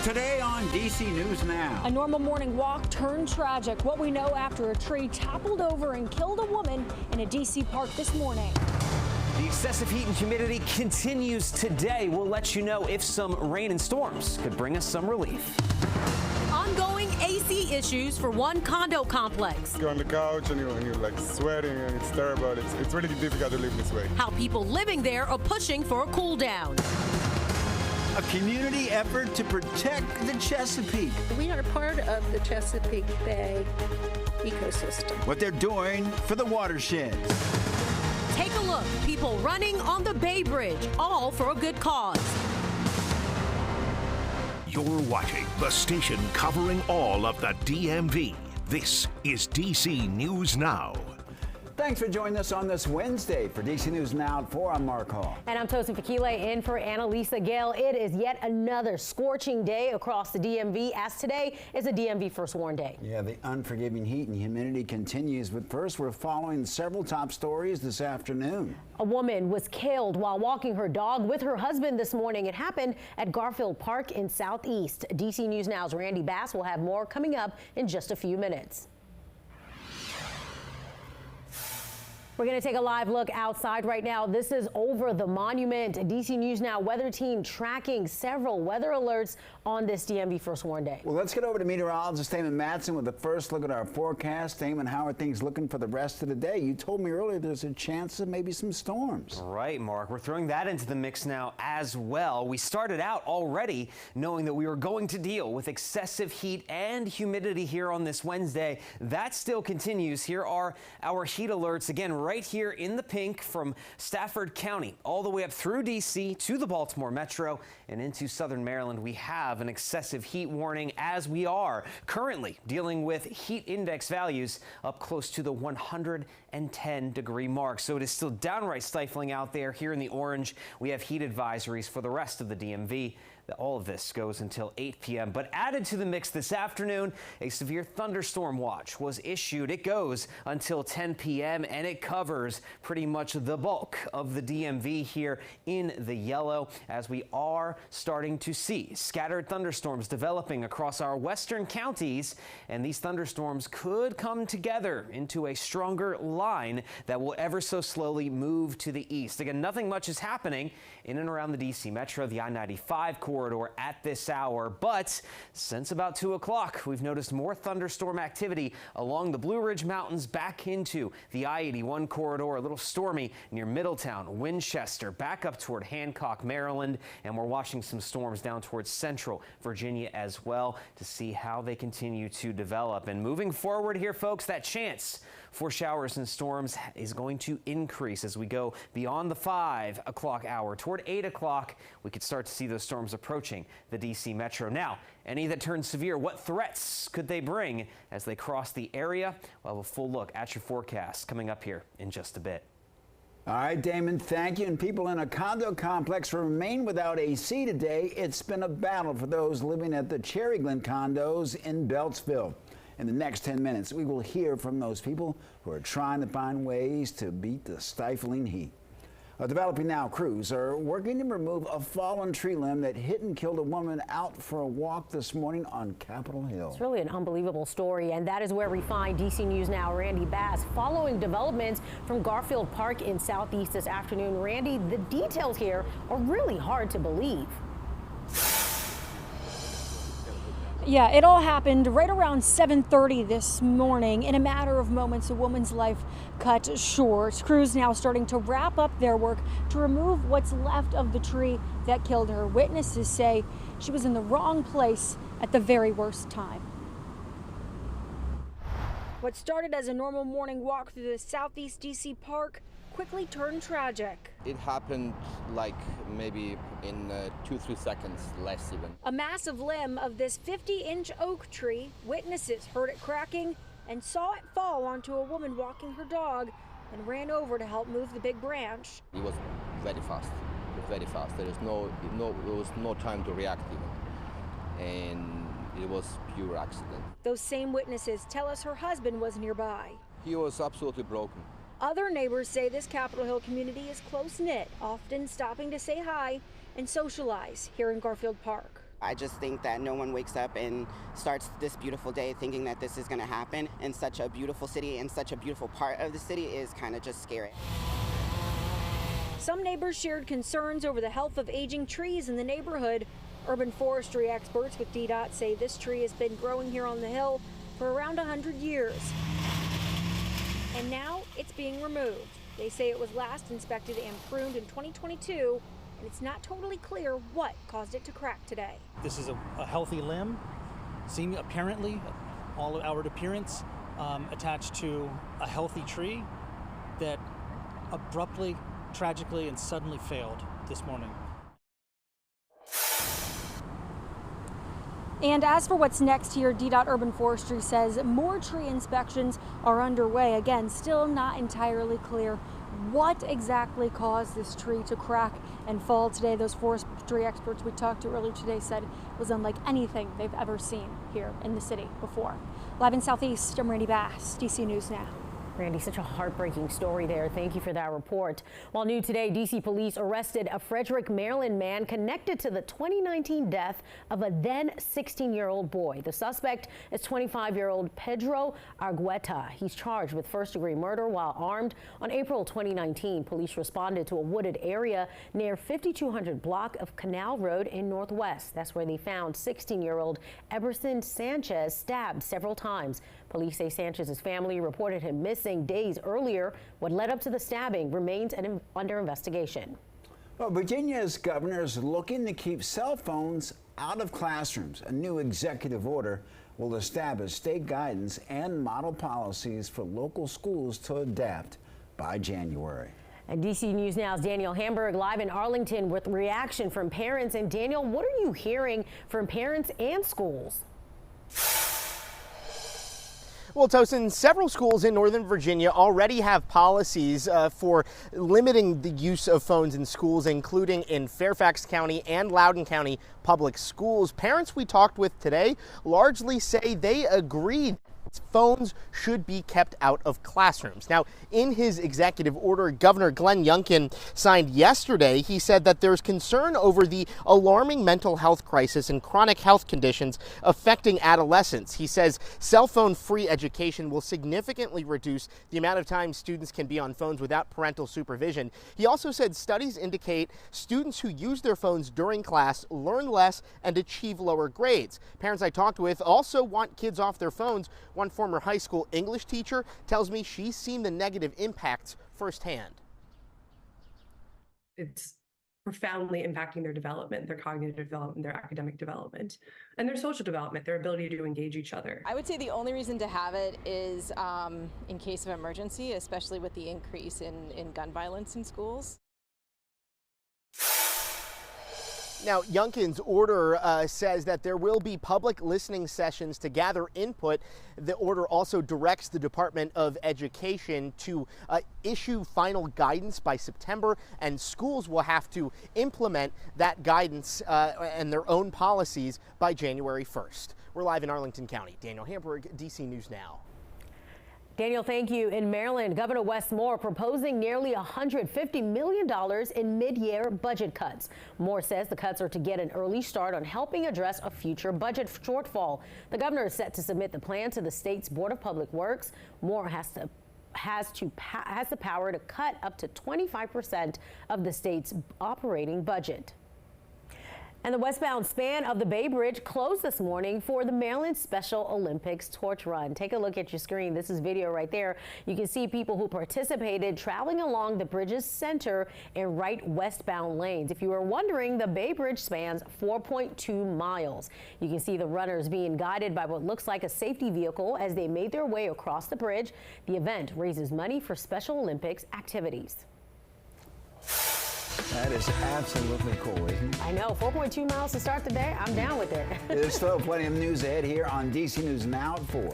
Today on DC News Now. A normal morning walk turned tragic. What we know after a tree toppled over and killed a woman in a DC park this morning. The excessive heat and humidity continues today. We'll let you know if some rain and storms could bring us some relief. Ongoing AC issues for one condo complex. You're on the couch and you're like sweating and it's terrible. It's really difficult to live this way. How people living there are pushing for a cool down. A community effort to protect the Chesapeake. We are part of the Chesapeake Bay ecosystem. What they're doing for the watershed. Take a look. People running on the Bay Bridge, all for a good cause. You're watching the station covering all of the DMV. This is DC News Now. Thanks for joining us on this Wednesday. For DC News Now at 4, I'm Mark Hall. And I'm Tosin Fakile in for Annalisa Gale. It is yet another scorching day across the DMV, as today is a DMV First Warn Day. Yeah, the unforgiving heat and humidity continues, but first we're following several top stories this afternoon. A woman was killed while walking her dog with her husband this morning. It happened at Garfield Park in Southeast. DC News Now's Randy Bass will have more coming up in just a few minutes. We're going to take a live look outside right now. This is over the monument. DC News Now weather team tracking several weather alerts on this DMV First Warn Day. Well, let's get over to meteorologist Damon Matson with the first look at our forecast. Damon, how are things looking for the rest of the day? You told me earlier there's a chance of maybe some storms. Right, Mark. We're throwing that into the mix now as well. We started out already knowing that we were going to deal with excessive heat and humidity here on this Wednesday. That still continues. Here are our heat alerts again right here in the pink from Stafford County all the way up through DC to the Baltimore Metro and into southern Maryland. We have an excessive heat warning as we are currently dealing with heat index values up close to the 110-degree mark. So it is still downright stifling out there. Here in the orange, we have heat advisories for the rest of the DMV. All of this goes until 8 p.m. But added to the mix this afternoon, a severe thunderstorm watch was issued. It goes until 10 p.m. and it covers pretty much the bulk of the DMV here in the yellow, as we are starting to see scattered thunderstorms developing across our western counties. And these thunderstorms could come together into a stronger line that will ever so slowly move to the east. Again, nothing much is happening in and around the DC Metro, the I-95 corridor at this hour, but since about 2 o'clock, we've noticed more thunderstorm activity along the Blue Ridge Mountains back into the I-81 corridor, a little stormy near Middletown, Winchester, back up toward Hancock, Maryland, and we're watching some storms down towards central Virginia as well to see how they continue to develop. And moving forward here, folks, that chance for showers and storms is going to increase as we go beyond the 5 o'clock hour. Toward 8 o'clock, we could start to see those storms approaching the DC Metro. Now, any that turn severe, what threats could they bring as they cross the area? We'll have a full look at your forecast coming up here in just a bit. All right, Damon, thank you. And people in a condo complex remain without AC today. It's been a battle for those living at the Cherry Glen condos in Beltsville. In the next 10 minutes, we will hear from those people who are trying to find ways to beat the stifling heat. Developing Now crews are working to remove a fallen tree limb that hit and killed a woman out for a walk this morning on Capitol Hill. It's really an unbelievable story, and that is where we find DC News Now Randy Bass following developments from Garfield Park in Southeast this afternoon. Randy, the details here are really hard to believe. Yeah, it all happened right around 7:30 this morning. In a matter of moments, a woman's life cut short. Crews now starting to wrap up their work to remove what's left of the tree that killed her. Witnesses say she was in the wrong place at the very worst time. What started as a normal morning walk through the Southeast DC park quickly turned tragic. It happened like maybe in 2-3 seconds, less even. A massive limb of this 50-inch oak tree, witnesses heard it cracking and saw it fall onto a woman walking her dog and ran over to help move the big branch. It was very fast, very fast. There was no time to react even. And it was pure accident. Those same witnesses tell us her husband was nearby. He was absolutely broken. Other neighbors say this Capitol Hill community is close-knit, often stopping to say hi and socialize here in Garfield Park. I just think that no one wakes up and starts this beautiful day thinking that this is going to happen in such a beautiful city and such a beautiful part of the city is kind of just scary. Some neighbors shared concerns over the health of aging trees in the neighborhood. Urban forestry experts with DDOT say this tree has been growing here on the hill for around 100 years. And now it's being removed. They say it was last inspected and pruned in 2022, and it's not totally clear what caused it to crack today. This is a healthy limb, seen apparently, all outward appearance, attached to a healthy tree that abruptly, tragically, and suddenly failed this morning. And as for what's next here, DDOT Urban Forestry says more tree inspections are underway. Again, still not entirely clear what exactly caused this tree to crack and fall today. Those forestry experts we talked to earlier today said it was unlike anything they've ever seen here in the city before. Live in Southeast, I'm Randy Bass, DC News Now. Randy, such a heartbreaking story there. Thank you for that report. While new today, D.C. police arrested a Frederick, Maryland man connected to the 2019 death of a then 16-year-old boy. The suspect is 25-year-old Pedro Argueta. He's charged with first-degree murder while armed. On April 2019, police responded to a wooded area near 5200 block of Canal Road in Northwest. That's where they found 16-year-old Eberson Sanchez stabbed several times. Police say Sanchez's family reported him missing days earlier. What led up to the stabbing remains under investigation. Well, Virginia's governor is looking to keep cell phones out of classrooms. A new executive order will establish state guidance and model policies for local schools to adapt by January. And DC News Now's Daniel Hamburg live in Arlington with reaction from parents. And Daniel, what are you hearing from parents and schools? Well, Tosin, several schools in Northern Virginia already have policies for limiting the use of phones in schools, including in Fairfax County and Loudoun County public schools. Parents we talked with today largely say they agree phones should be kept out of classrooms. Now, in his executive order, Governor Glenn Youngkin signed yesterday, he said that there's concern over the alarming mental health crisis and chronic health conditions affecting adolescents. He says cell phone free education will significantly reduce the amount of time students can be on phones without parental supervision. He also said studies indicate students who use their phones during class learn less and achieve lower grades. Parents I talked with also want kids off their phones. One former high school English teacher tells me she's seen the negative impacts firsthand. It's profoundly impacting their development, their cognitive development, their academic development, and their social development, their ability to engage each other. I would say the only reason to have it is in case of emergency, especially with the increase in gun violence in schools. Now, Youngkin's order says that there will be public listening sessions to gather input. The order also directs the Department of Education to issue final guidance by September, and schools will have to implement that guidance and their own policies by January 1st. We're live in Arlington County. Daniel Hamburg, DC News Now. Daniel, thank you. In Maryland, Governor Wes Moore proposing nearly $150 million in mid-year budget cuts. Moore says the cuts are to get an early start on helping address a future budget shortfall. The governor is set to submit the plan to the state's Board of Public Works. Moore has the power to cut up to 25% of the state's operating budget. And the westbound span of the Bay Bridge closed this morning for the Maryland Special Olympics torch run. Take a look at your screen. This is video right there. You can see people who participated traveling along the bridge's center and right westbound lanes. If you were wondering, the Bay Bridge spans 4.2 miles. You can see the runners being guided by what looks like a safety vehicle as they made their way across the bridge. The event raises money for Special Olympics activities. That is absolutely cool, isn't it? I know, 4.2 miles to start the day. I'm down with it. There's still plenty of news ahead here on DC News Now at 4.